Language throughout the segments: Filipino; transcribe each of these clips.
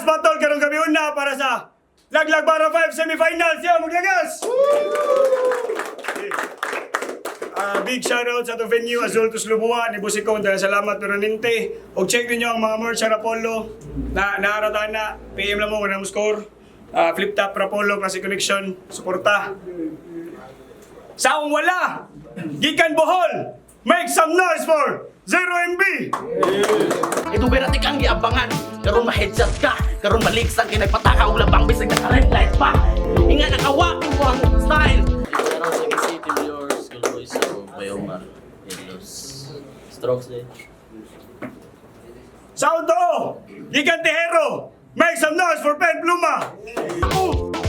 last battle karong gabi una para sa Laglag para 5 semifinals. Yo, maglagas! Big shoutout sa to venue Azultos Lubua ni Busikon. Dahil salamat Duraninte. Og check ninyo ang mga merch sa Rapolo na naaratan na. PM lang mo kung anong score. Flip top Rapolo Classic Connection. Suporta. Sa akong wala, gikan Bohol, make some noise for 0MB! Ito berarti kang giabangan. Karon ma-headshot ka, karon maligsan kay nagpataka og labang bisag na red light pa. Inga nakawakin mo ang style. Pero sa City Viewers, Gulboy sa Bayomar, Edlos, Strokes din. Sound to! Gikan Tejero, make some noise for Pen Pluma!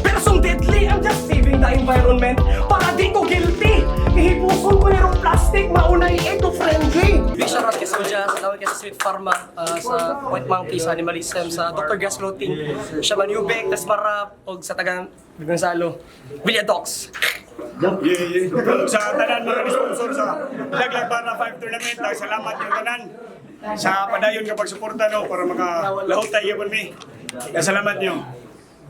Pero sung deadly, I'm just saving the environment para di ko guilty. Ihipuson ko yung plastic, maunay eco-friendly. Big shoutout kay Soja, salamat kay sa Sweet Pharma, sa White Monkey, sa Animalism, sa Dr. Gas Floating, siya Manubek, Tasmarap, o sa tagang Gonzalo, Villadox. Sa tanan mga sponsor sa Laglag para 5 tournament, salamat yung tanan sa padayon kapag suporta no para makalahot tayo po mi. Salamat nyo.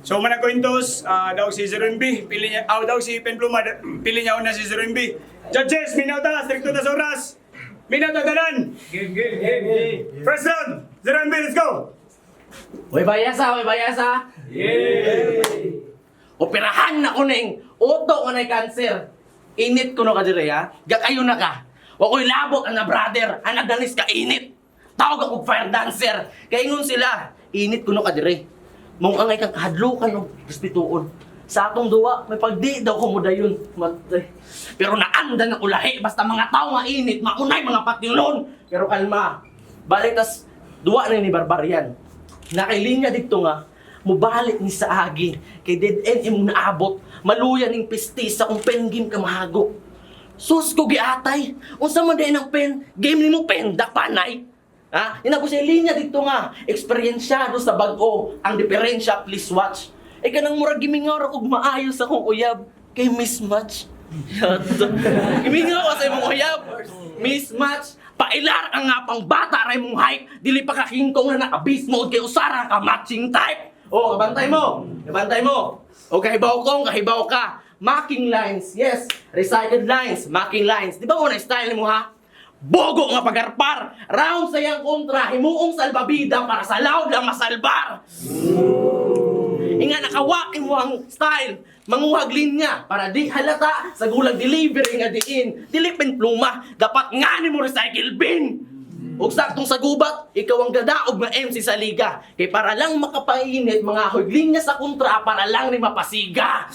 So manang kointos, daw si 0MB, pili niya, daw si Pen Pluma, pili niya una si 0MB. Judges, minaw ta, stricto na oras. Minaw ta tanan. Game. First round, 0MB, let's go. Hoy bayasa, hoy bayasa. Operahan na ko ning uto ko na cancer. Init ko no ka dire ha. Gakayo na ka. Wa ko'y labot ana brother, ana danis ka init. Tawag ako fire dancer. Kay ingon sila, init ko no ka dire. Mong angay kang kahadlukan no, respetuon. Sa atong duwa, may pagdi daw ko mo dayon. Matay. Pero naanda na ulahi basta mga tao nga init, maunay mga patyunon. Pero kalma. Balik tas duwa na ni barbarian. Nakilinya dito nga, mubalik ni sa agi, kay dead end imong naabot, maluya ning pistis sa kung pen game ka mahago. Sus ko giatay, unsa man din ang pen, game nimo penda panay. Ha? Inago sa linya dito nga, eksperyensyado sa bag-o, ang diferensya please watch. E kanang murag gimingaw ra og maayo sa akong uyab, kay mismatch. Gimingaw ka sa imong uyab, mismatch. Pailar ang nga pang bata ray mong hype, dili pa ka kingkong na naka-beast mode kay usara ka matching type. Oh, kabantay mo. Kabantay mo. O kahibaw kong, kahibaw ka. Marking lines, yes. Recycled lines, marking lines. Di ba mo na style mo ha? Bogo nga pagarpar. Round sa iyang kontra, himuong salbabida para sa loud lang masalbar. Inga nakawakin mo ang style. Manguhag linya para di halata sa gulag delivery nga diin. Dili Pen Pluma, dapat nga ni mo recycle bin. Ug saktong sa gubat, ikaw ang gadaog na MC sa liga. Kay para lang makapainit mga linya sa kontra para lang ni mapasiga.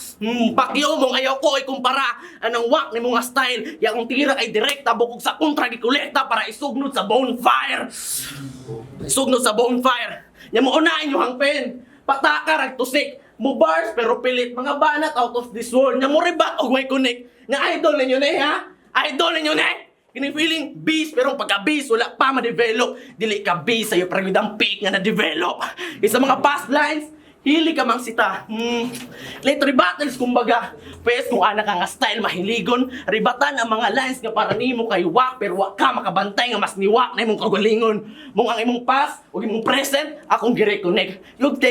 Pakyo mong ayaw ko ay kumpara. Anong wak ni mga style, yang tira ay direkta bukog sa kontra gikolekta para isugnod sa bonfire. Isugnod sa bonfire. Nya mo unahin yung hangpen. Pataka ragtusik. Mo bars pero pilit mga banat out of this world. Nya mo ribat og may connect. Nga idol ninyo na ha? Idol ninyo na. Kini feeling beast pero pagka-beast wala pa ma-develop. Dili ka beast sa'yo parang ang peak nga na-develop. Isa mga past lines, hili ka mang sita. Late rebattles kumbaga. Pwes kung anak ka nga style mahiligon, ribatan ang mga lines nga para nimo kay wak pero wak ka makabantay nga mas niwak na imong kagalingon. Mong ang imong past ug imong present akong gi-reconnect. You've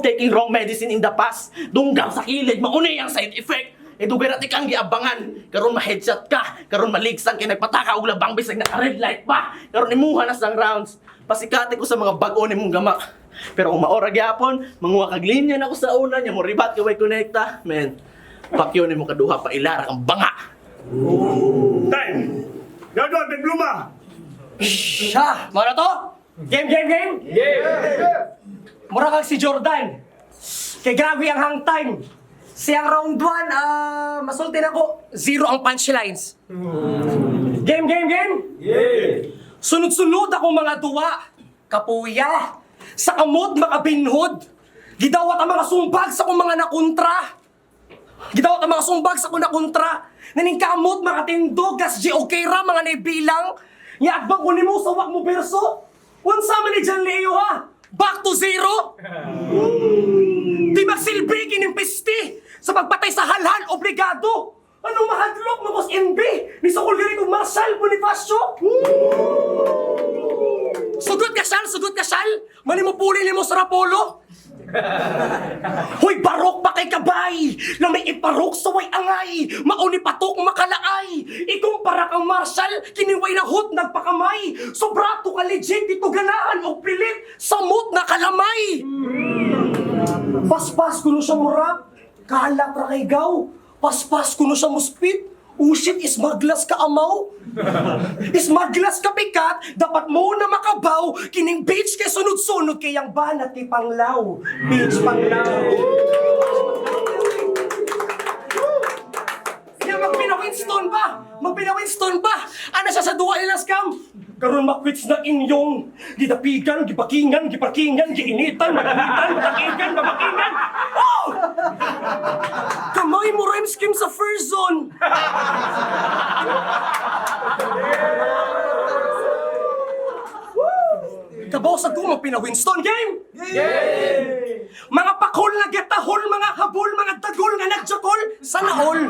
taking wrong medicine in the past. Dunggaw sa kilid maunay ang side effect. Ito berarti kang giabangan. Karon ma-headshot ka, karon maligsan kay nagpataka og labang bisag na red light pa. Karon imuha na sang rounds. Pasikati ko sa mga bag-o nimong gama. Pero kung maora gyapon, manguha kag linya na ko sa una nya mo ribat kay way konekta. Men, pakyo nimo kaduha pa ilara kang banga. Time! Gagawin, Pen Pluma! Siya! Mara to? Game! Mura kang si Jordan. Kay grabe ang hang time. Siyang round 1, masulti na ko, 0 ang punchlines. Game! Sunod-sunod ako mga duwa. Kapuya. Sa kamod makabinhod. Gidawat ang mga sumbag sa kong mga nakontra. Naning kamot mga tindog, gas okay ra mga naibilang. Yagbang ko nimo sa wak mo berso. Unsa man ni John Leo ha? Back to 0? Di magsilbi kining pisti. Sa pagpatay sa halhal, obligado! Anong mahadlok mo, Boss MB? Ni sa kuliri kong Marshal Bonifacio? Sugod ka, Shal! Manimupuli ni mo sa Rapolo? Hoy, barok pa kay kabay! Na may iparok sa way angay! Mauni patok makalaay! Ikumpara kang marshal, kiniway na hot nagpakamay! Sobrato ka legit, dito ganahan o pilit, samot na kalamay! Paspas ko no siya murap, kalap ra kay gaw! Paspas ko no siya muspit, ushit ismaglas ka amaw! Ismaglas ka pikat, dapat mo na makabaw, kining beach kay sunod-sunod kay ang banat kay Panglaw. Beach Panglaw. Kaya magpina-Winston ba? Magpina-Winston ba? Ano siya sa duwa ilang scam? Karon makwits na inyong gidapigan, gipakingan, giparkingan, giinitan, magamitan, matakigan, mabakingan. Oh! Kamay mo rhyme scheme sa first zone. Kabawsag ko magpina-Winston game! Mga pakol na getahol, mga habol, mga dagol nga nagjakol, sana all!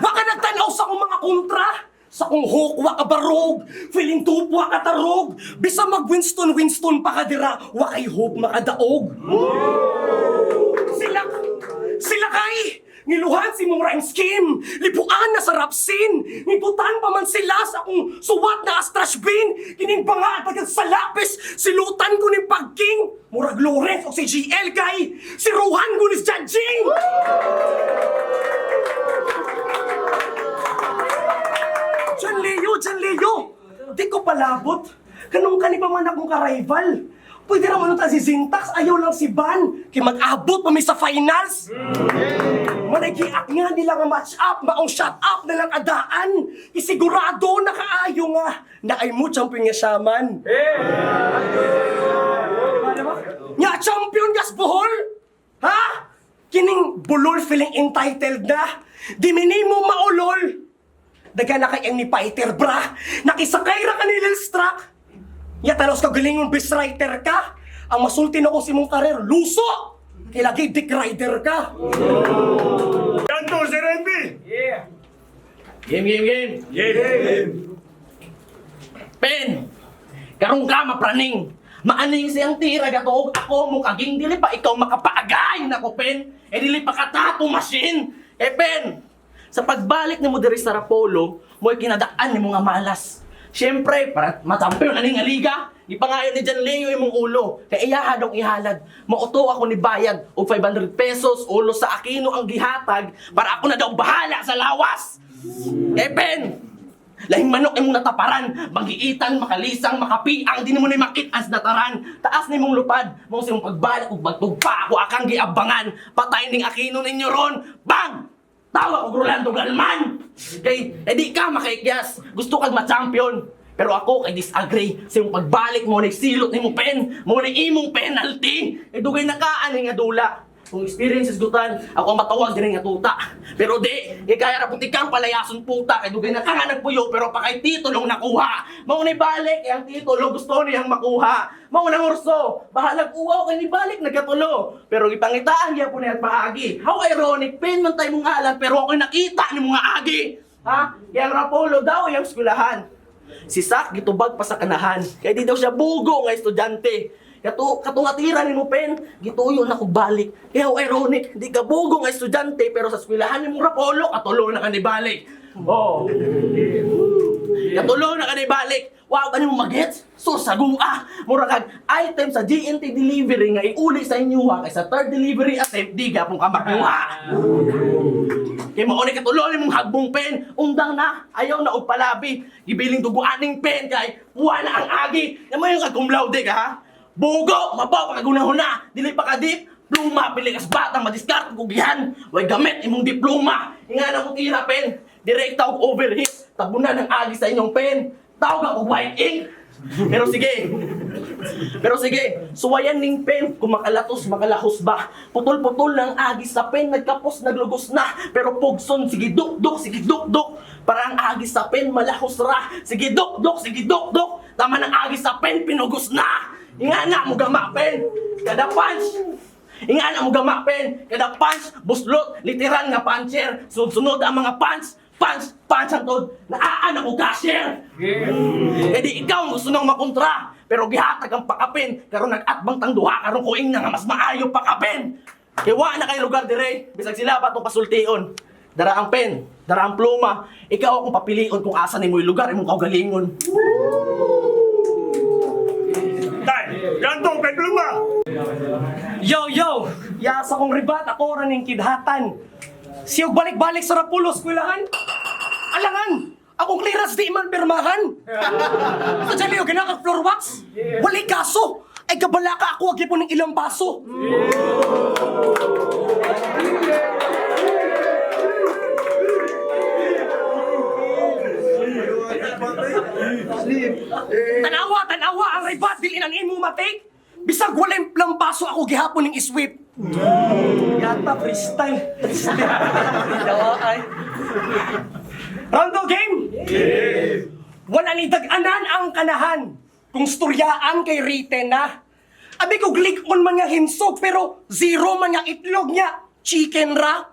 Waka nagtanaw sa akong mga kontra, sa akong hook, waka barog, feeling tup, waka tarog, bisa mag-Winston pa ka dira, wakay hope makadaog. Sila kay! Niluhan si mong rhyme scheme, lipuan na sa rap scene, nibutan pa man sila sa akong suwat na astrash bin, kining banga at agad sa lapis, silutan ko ni Pagking, murag Lawrence o si GL kay, si Rohan ko ni Judging! Diyan Leo, di ko palabot, kanong kani pa man akong ka-rival. Pwede naman ta si Syntax, ayaw lang si Van, kay mag-abot pa may sa finals. Managiak nga nila nga match up, maong shut up na lang adaan. Isigurado na kaayo nga, na ay mo champion nga shaman. Nga champion gas buhol? Ha? Kining bulol feeling entitled na, di minimo maulol. Daga na kay ang ni fighter bra, nakisakay ra ka ni Lil Struck. Ya talos ka galingon best writer ka. Ang masulti na ko si mong karer, luso! Kaya lagi dick rider ka. Kanto, si Renby! Game! Pen! Karong ka mapraning! Maaning siyang tira gatog ako mo kaging dili pa ikaw makapaagay na ko, Pen! E dili pa ka tattoo machine! Pen! Sa pagbalik ni mo diri sa Rapolo, mo'y kinadaan ni mga malas. Siyempre, para matampiyon na nga liga, ipangayon ni Jan Leo imong ulo. Kaya iyahadong ihalad. Mauto ako ni bayad o 500 pesos ulo sa Aquino ang gihatag para ako na daw bahala sa lawas. Pen! Lahing manok imong nataparan, magiitan, makalisang, makapiang, di mo na makit-as nataran. Taas ni mong lupad, mong simong pagbalik ug bagtugpa ako akang giabangan. Patay ning Aquino ninyo ron, bang! Tawa ko Rolando Galman! Kay, di ka makaikyas. Gusto kag ma-champion. Pero ako kay disagree. Sa yung pagbalik mo, nagsilot ni mo pen. Mo na imong penalty. Dugay na kaan nga dula. Kung experiences gutan, ako ang matawag din nga tuta. Pero di, kaya ra puti kang palayason puta. Kay dugay na ka nga nagpuyo, pero pa kay titulong nakuha. Mau ni balik, ang titulo gusto niyang makuha. Mau nang urso, bahalag uwaw kay ni balik nagkatulo. Pero ipangitaan niya po niya at paagi. How ironic, pen man tayo mong alam, pero ako'y nakita ni mga agi. Ha? Yang Rapolo daw, yung skulahan. Si Sak gitubag pa sa kanahan. Kaya di daw siya bugo nga estudyante. Katungatiran ni mo, Pen, gituyo na ko balik. Kaya ironic, di ka bugo nga estudyante, pero sa skwilahan ni mong Rapolo, katulo na ka ni balik. Oh. Katulo na ka ni balik. Wow, ano mo magets? So, sagua. Mura kag item sa GNT delivery nga iuli sa inyo ha. Kaya sa third delivery attempt, di ka pong kamakuha. Kaya mauni katulo ni mong hagbong pen. Undang na, ayaw na og palabi. Gibiling duguaning pen kay buwan na ang agi. Naman yung kagumlaude ka ha? Bugo! Mabaw pakagunahon na! Dili pa ka dip! Pluma! Pilikas batang madiskart kong gihan! Way gamit imong diploma! Inga na kong tira pen! Direkta og overheat! Tabunan ng agi sa inyong pen! Tawag ako white ink! Pero sige, suwayan ning pen kung makalatos, makalahos ba. Putol-putol ng agi sa pen, nagkapos, naglugos na. Pero pugson, sige duk-duk, sige duk-duk. Para ang agi sa pen, malahos ra. Sige duk-duk, sige duk-duk. Tama ng agi sa pen, pinugos na. Inga na mo gama pen, kada punch. Inga na mo gama pen, kada punch, buslot, literal nga puncher. Sunod-sunod ang mga punch. punch ang tod, naaan ako cashier. E di ikaw ang gusto nang makontra, pero gihatag ang pakapin, karon nag-atbang tang duha, karon kuing na nga mas maayo pakapin. Iwa na kay lugar dire, bisag sila ba itong pasultion. Dara ang pen, dara ang pluma, ikaw akong papilion kung asa ni mo'y lugar, imong kaugalingon. Tay, ganto, pen pluma. Yo! Yasa kong ribat, ako rin yung kidhatan. Siyog balik-balik sa Rapulos, kwilahan. Alangan! Akong clearance di man pirmahan. Sa dyan yung ginakag floor wax. Walay kaso. Ay kabala ka ako, wag po ng ilang baso. Tanawa, ang ribat, dilin ang imo matik. Bisag walay lang baso ako gihapon ng isweep. Yata freestyle. Dawa ay. Round of game? Wala ni dag-anan ang kanahan. Kung storyaan kay written na. Abi ko click on man nga himsog pero zero man nga itlog niya. Chicken ra.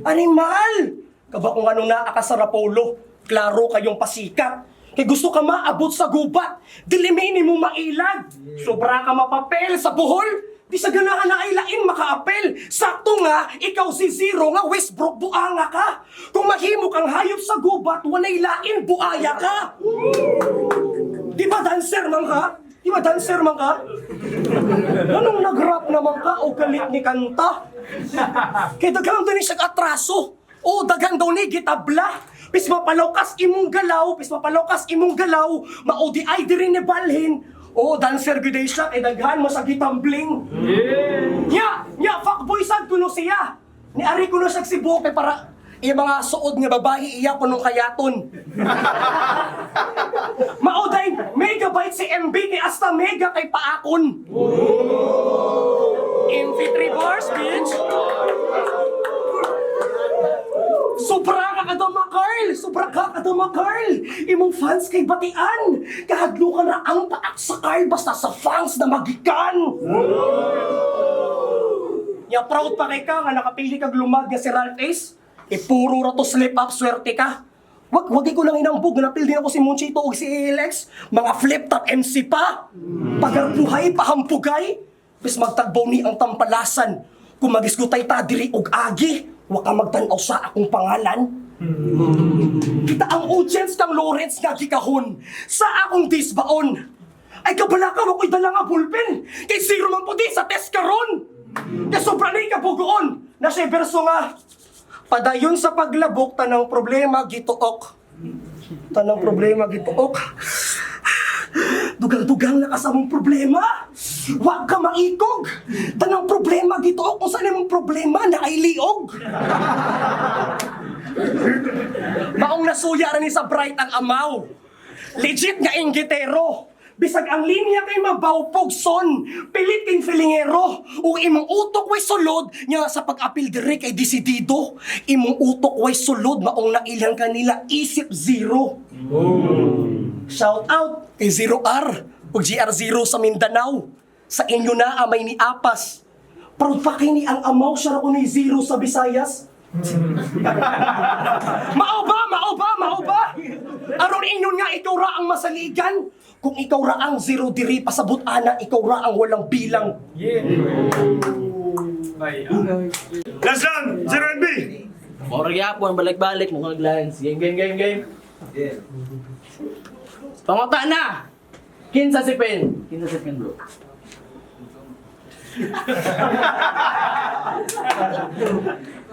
Animal! Kaba kung anong naaka sa Rapolo. Klaro kayong pasikat. Kay gusto ka maabot sa gubat. Dilimini mo mailag. Sobra ka mapapel sa buhol. Di sa ganahan na ay lain makaapel. Sakto nga, ikaw si Zero nga Westbrook buanga ka. Kung mahimo kang hayop sa gubat, wanay lain buaya ka. Di ba dancer man ka? Di ba dancer man ka? Anong nag-rap naman ka o galit ni kanta? Kaya dagang doon siya atraso. O dagang daw ni gitabla. Pis mapalawkas imong galaw. Maudi ay diri ni balhin. O dancer gyud siya kay daghan mo sa gitambling. Nya fuckboy sad kuno siya. Ni ari kuno siya si Boke para iya mga suod nga babae iya kunong kayaton. Mauday megabyte si MB kay hasta mega kay paakon. MV3 bars, bitch. Sobra ka kadama, Carl! Imong fans kay batian! Kahadlo ka na ang paak sa Carl basta sa fans na magikan! Ya proud pa kay ka nga nakapili kag lumag nga si Ralph Ace? Puro ra to slip up, swerte ka! Wag ko lang inambog, napil din ako si Monchito o si Alex. Mga flip top MC pa! Pagarbuhay, pahampugay! Bis magtagbaw ni ang tampalasan. Kung magiskutay ta diri og agi, wa ka magtan-aw sa akong pangalan. Kita ang audience kang Lawrence nga gikahon sa akong disbaon. Ay kabala ka ako'y dala nga bulpen. Kay zero man po di sa test karon. Kay sobra ni kabugoon na siya berso nga. Padayon sa paglabok tanang problema gituok. Dugang-dugang na ka sa mong problema. Huwag ka maikog. Tanang problema gituok kung saan yung problema na ay liog. Maong nasuya rin sa Bright ang amaw. Legit nga inggitero. Bisag ang linya kay mabawpog son. Piliting filingero. O imong utok way sulod. Nga sa pag-apil dire kay desidido. Imong utok way sulod. Maong nailang kanila isip zero. Shout out kay Zero R o GR0 sa Mindanao. Sa inyo na amay ni Apas. Proud pa kay ni ang amaw siya ko ni Zero sa Visayas. Mao ba? Aron inyo nga ikaw ra ang masaligan. Kung ikaw ra ang zero diri pasabot ana, ikaw ra ang walang bilang. Last round, 0 NB. Mora gyapon balik-balik mo lines. Game. Pangota na. Kinsa si Pen, bro.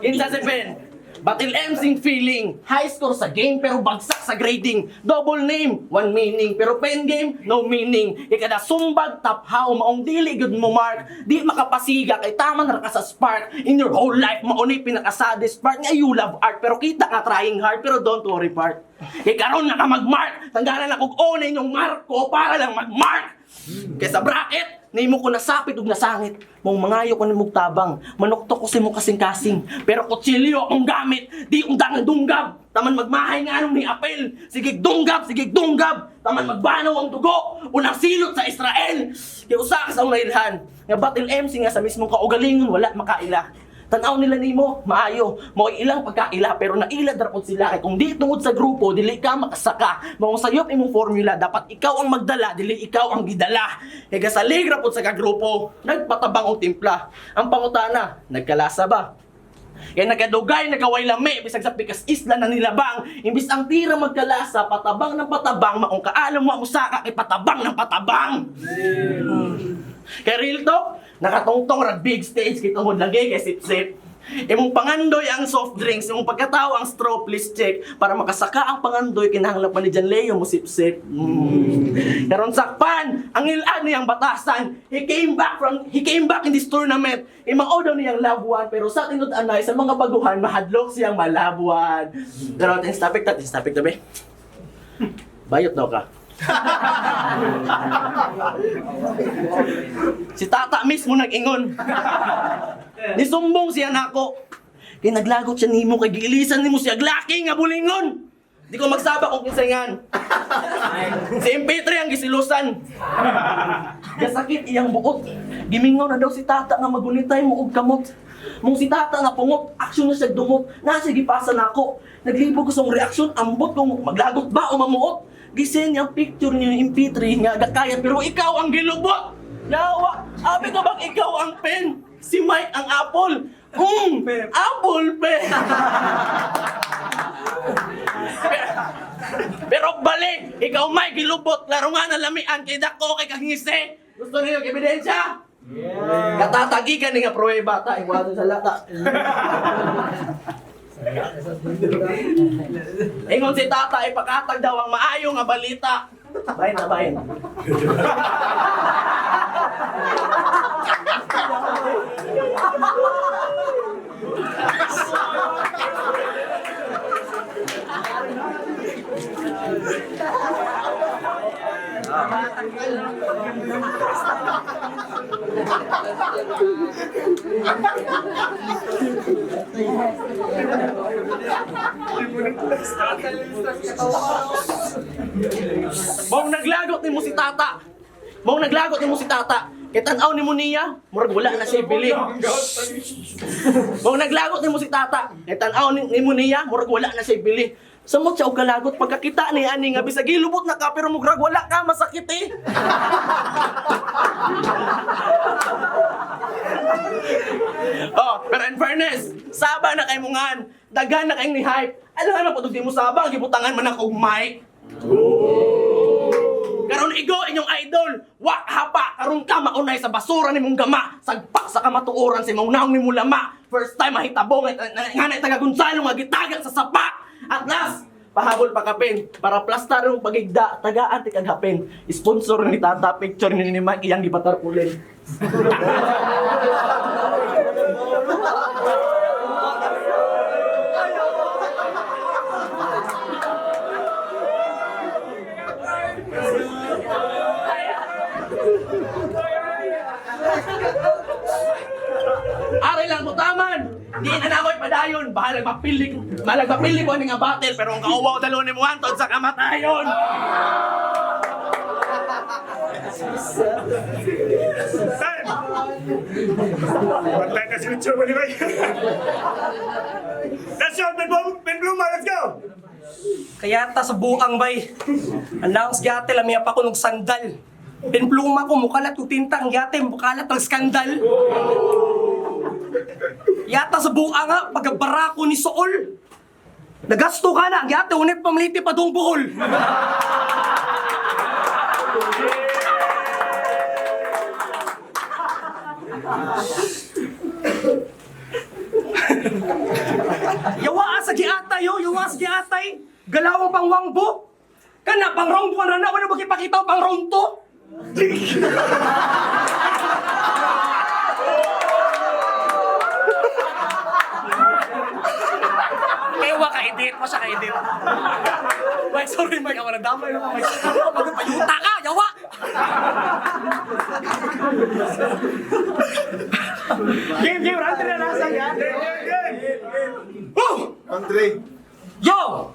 Kinsa si Pen. Batil emsing feeling. High score sa game pero bagsak sa grading. Double name, one meaning. Pero pen game, no meaning. Ikada sumbag, taphaw, maong dili good mo mark. Di makapasiga kay tama na ka sa spark. In your whole life, mauni pinaka-saddest part nga you love art. Pero kita ka trying hard, pero don't worry part. Ikaroon na ka mag-mark. Tanggalan na kong onin yung mark ko para lang mag-mark. Kaya sa bracket, nimo ko nasapit ug nasangit. Mong mangayo ko ni mugtabang. Manuktok ko si mo kasing-kasing. Pero kutsilyo akong gamit. Di undangan dunggab. Taman magmahay nga anong ni apel. Sige dunggab. Taman magbanaw ang dugo. Unang silot sa Israel. Kaya usa ka sa unang ilhan. Nga batil MC nga sa mismong kaugalingon wala makaila. Tanaw nila nimo, maayo. Mo ilang pagkaila pero naila darapod sila kay kung di tungod sa grupo dili ka makasaka. Mao sayop imong formula dapat ikaw ang magdala dili ikaw ang gidala. Kay gasalig rapod sa kagrupo, nagpatabang og timpla. Ang pangutana, nagkalasa ba? Kaya nagkadugay, nagkaway lami, bisag sa pikas isla na nilabang. Imbis ang tira magkalasa, patabang ng patabang, maong kaalam mo musaka kay patabang ng patabang. Kay real talk, nakatungtong rag big stage kay tungod lagi kay sip-sip. Imong pangandoy ang soft drinks, imong pagkatao ang straw please check para makasaka ang pangandoy kinahanglan pa ni John Leo mo sip-sip. Karon sakpan ang ilan niyang batasan. He came back in this tournament. Imao daw niyang labuan pero sa tinud-anay sa mga baguhan mahadlok siyang malabuan. Pero ating topic tabi. Bayot daw ka. Si tata mismo nag-ingon. Nisumbong siya nako. Kaya naglagot siya nimo kay giilisan nimo siya glaki nga bulingon. Di ko magsaba kung kinsayngan. Si MP3 ang gisilusan. Gasakit iyang buot. Gimingaw na daw si tata nga magunitay mo og kamot. Mong si tata nga pungot, aksyon na siya dumot. Nasa gipasa nako. Naglibo ko sa reaksyon, ambot kung maglagot ba o mamuot. Gisend yung picture niyo yung MP3 nga gakaya pero ikaw ang gilubot. Nawa, abi ka bang ikaw ang pen? Si Mike ang apple. Apple pen. Pero balik, ikaw Mike gilubot. Laro nga na lamian kay dako kay kangisi. Gusto niyo ebidensya? Yeah. Katatagi ka ni nga pruweba ta, iwato sa lata. Ingon si tata, ipakatag daw ang maayo nga balita. Bayin na, bayin. Mong naglagot ni mo si tata. Mong naglagot ni mo si tata. Kay tan-aw ni mo niya, murag wala na siya bili. Mong naglagot ni mo si tata. Kay tan-aw ni mo niya, murag wala na siya bili. Samot siya og kalagot pagkakita ni ani nga bisag gilubot na ka pero murag wala ka masakit eh. Oh, pero in fairness, saba na kay mungan. Dagan na kay ni hype. Alam na po di mo saba, gibutangan man ako og mic. Karon igo inyong idol, wa hapa karon ka maunay sa basura nimong gama, sagpa sa kamatuoran sa imong naong nimo lama. First time mahitabo nga taga Gonzalo nga gitagak sa sapa. At last, pahabol pa kapin para plastar yung pagigda tagaan ti kaghapin. Sponsor ni tata picture ni Mike iyang gibatarpulin. Ari lang butaman. Di na nakoy padayon, bahalag mapili ko ni nga battle pero ang kauwaw dalo ni mo antod sa kamatayon. Time! Pantay na si Richard mo ni Mike. That's your Ben Bluma, let's go! Kaya ta sa buang bay. Announce gate lami pa ko ng sandal. Pinpluma ko mukalat yung tintang yate mukalat ng skandal. Yata sa buang nga pagabara ko ni Sool. Nagasto ka na, yate unip pamliti pa dong buhol. Yawa sa giatay yo, yawa sa giatay. Galawang pang wangbo. Kana pang round 1 na wala magipakita pang round 2. Ewa ka-edit mo siya ka-edit. Mike, sorry Mike, ako nadamay na Mike. Magpayuta ka, yawa! Game, rante na nasa yan. Andre. Yo!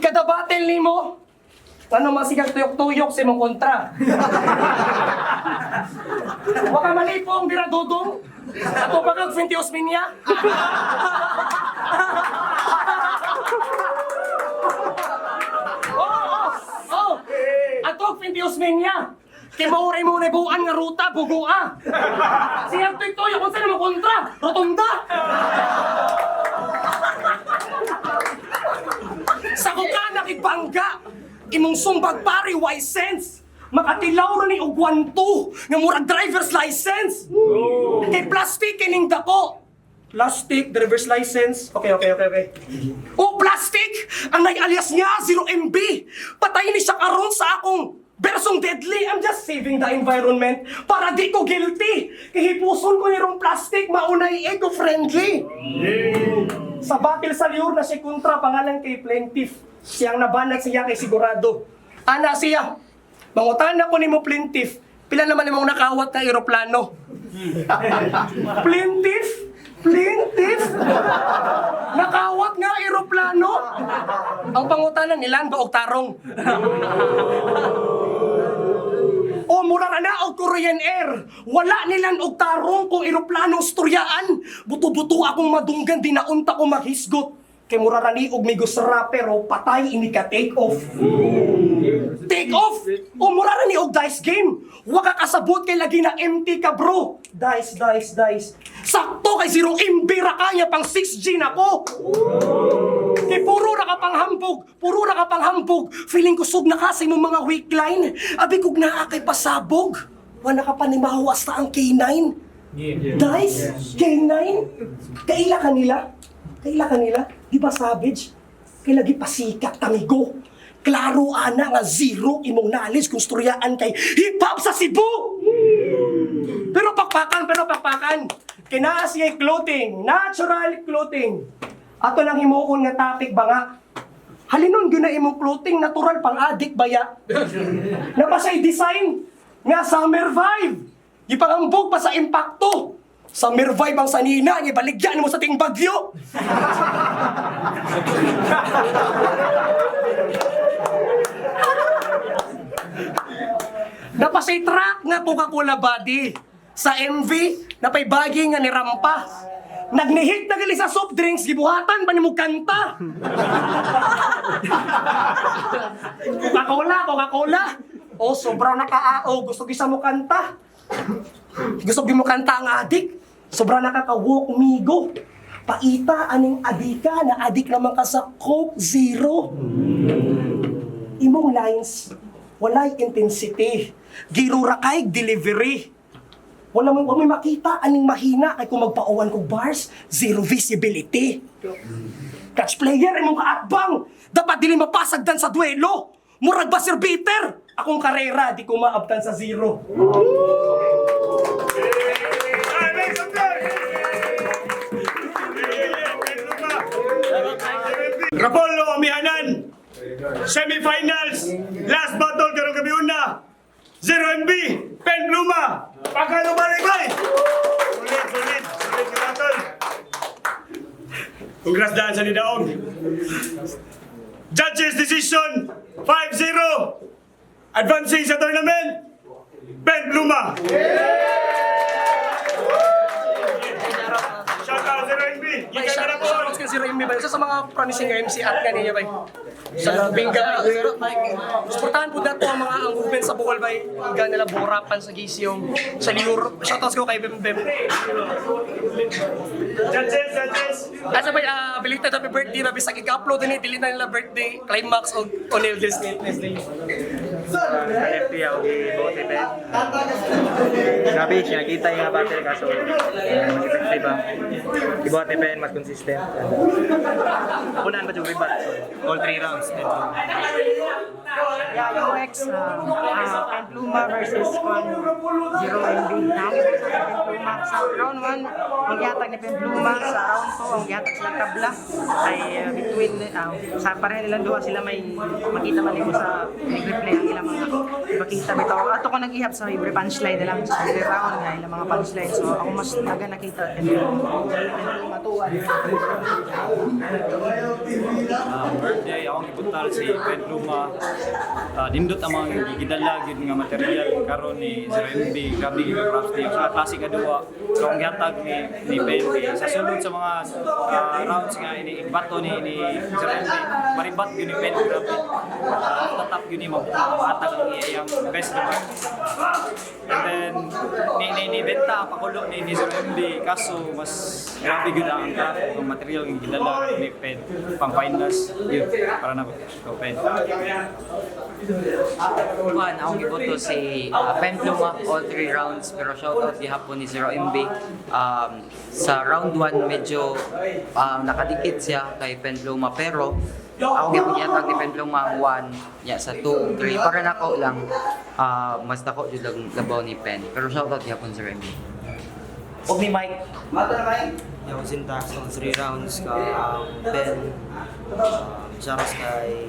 Kada battle ni mo, ano masigang tuyok-tuyok sa imong kontra. Waka malipong, dira dudong. Ato ba kag 20 Osminia? Oh! Ato 20 Osminia! Kay mauray mo na buuan nga ruta, bugua! Siyang tuyo, kung saan mo kontra? Rotunda! Sa kuka nakibangga, imong sumbag pari, wise sense! Makatilaw na ni Ugwanto nga murag driver's license. Kay plastic kining dako. Plastic, driver's license. Okay. Oh, plastic! Ang alias niya, 0MB. Patay ni siya karon sa akong bersong deadly. I'm just saving the environment para di ko guilty. Kihipuson ko nirong plastic, maunay eco-friendly. Sa battle sa liur na si kontra, pangalan kay plaintiff. Siyang nabanag siya kay sigurado. Ana siya. Mangutana ko ni mo plaintiff, pila naman imong nakawat na eroplano? Plaintiff? Plaintiff? Nakawat nga eroplano? Ang pangutanan nilan ba og tarong? O mura na og Korean Air. Wala nilan og tarong kung eroplanong storyaan. Buto-buto akong madunggan, di naunta ko maghisgot. Kay mura rani og may gusara pero patay ini ka take off. Take off! O mura rani og dice game. Wa ka kasabot kay lagi na empty ka bro. Dice. Sakto kay 0MB ra kaya pang 6G na ko. Kay puro ra ka pang hambog. Feeling ko sug na kasi mo mga weak line. Abi kog naa kay pasabog. Wa na ka pa ni mahuwas ta ang K9. Dice? K9? Kaila kanila? Di ba savage? Kay lagi pasikat tamigo. Klaro ana nga zero imong knowledge kung storyaan kay hip-hop sa Cebu. Pero pakpakan. Kinaa siya clothing, natural clothing. Ato nang himuon nga topic ba nga? Halinon gyud na imong clothing natural pang adik baya. Napasay design nga summer vibe. Ipangambog pa sa impacto. Summer vibe ang sanina, ibaligyan mo sa ting bagyo. Napasay track nga Coca-Cola body. Sa MV, napay bagay nga ni Rampa. Nagnihik na gali sa soft drinks, gibuhatan pa ni mo kanta. Coca-Cola. Oh, sobrang nakaao. Gusto gisa mo kanta. Gusto mo kanta ang adik. Sobrang nakaka-walk umigo. Paita aning adika na adik naman ka sa Coke Zero. Imong lines, walay intensity. Girura kay delivery. Wala may makita aning mahina kay kung magpauwan kong bars, zero visibility. Catch player imong kaatbang. Dapat dili mapasagdan sa duelo. Murag ba Sir Peter? Akong karera di ko maabtan sa zero. Rapolo Amihanan, semifinals, last battle karong gabi una. 0MB, Pen Pluma, Pagkalo Balibay. Sulit ka battle. Congrats daan sa nidaog. Judges decision 5-0. Advancing sa tournament, Pen Pluma. Shout out 0MB. May Kita na po. shoutout ka si Remy ba? Isa sa mga promising MC at kaniya ba? Sa Bingga. Suportahan po nato ang mga ang movement sa Bukol ba? Iga nila Borapan sa Gisyong. Sa Liur. Shoutouts ko kay Bembem. Judges. Asa ba belated happy birthday ba? Bisag i-upload ni dili na nila birthday climax o O'Neil Disney. FP ako i-bote pe. Grabe siya, nakita yung nga battery kaso mag-effective ba? I-bote pe, mas consistent. Unahan ba yung rebat? All 3 rounds. Yeah, UX, Pen Pluma versus 0MB. Pluma sa round 1, ang gihatag ni Pen Pluma. Sa round 2, ang gihatag sila kabla. Ay between, sa pareha nilang duha sila may makita man nimo sa replay ang ilang mga ipakita bitaw. Ato ko nag-ihap sa every punchline nila sa every round nga ilang mga punchline. So ako mas taga nakita Pen Pluma tuwan. Birthday, akong ipuntal si Pen Pluma. nindot ang mga gigidala gyud nga material karon ni Sir MB, grabe yung crafty sa klase kadua. So ang gihatag ni PNP sa sulod sa mga rounds nga ini bato ni Sir MB, maribat gyud ni PNP grabe. Tatap gyud ni mahatag ang iyang best naman. And then ni benta pakulo ni Sir MB kaso mas grabe gyud ang craft ng material nga gidala ni PED pang finals yun para na go PED. Kuan, akong giboto si Pen Pluma all 3 rounds pero shoutout gihapon ni Zero MB. Sa round 1 medyo nakadikit siya kay Pen Pluma pero ako gyapon yatag ni Pen Pluma ang 1 ya sa 2, 3 para nako lang mas dako jud lang labaw ni Pen pero shoutout gihapon Zero MB. Og ni Mike. Yung syntax ng 3 rounds ka pen shoutouts kay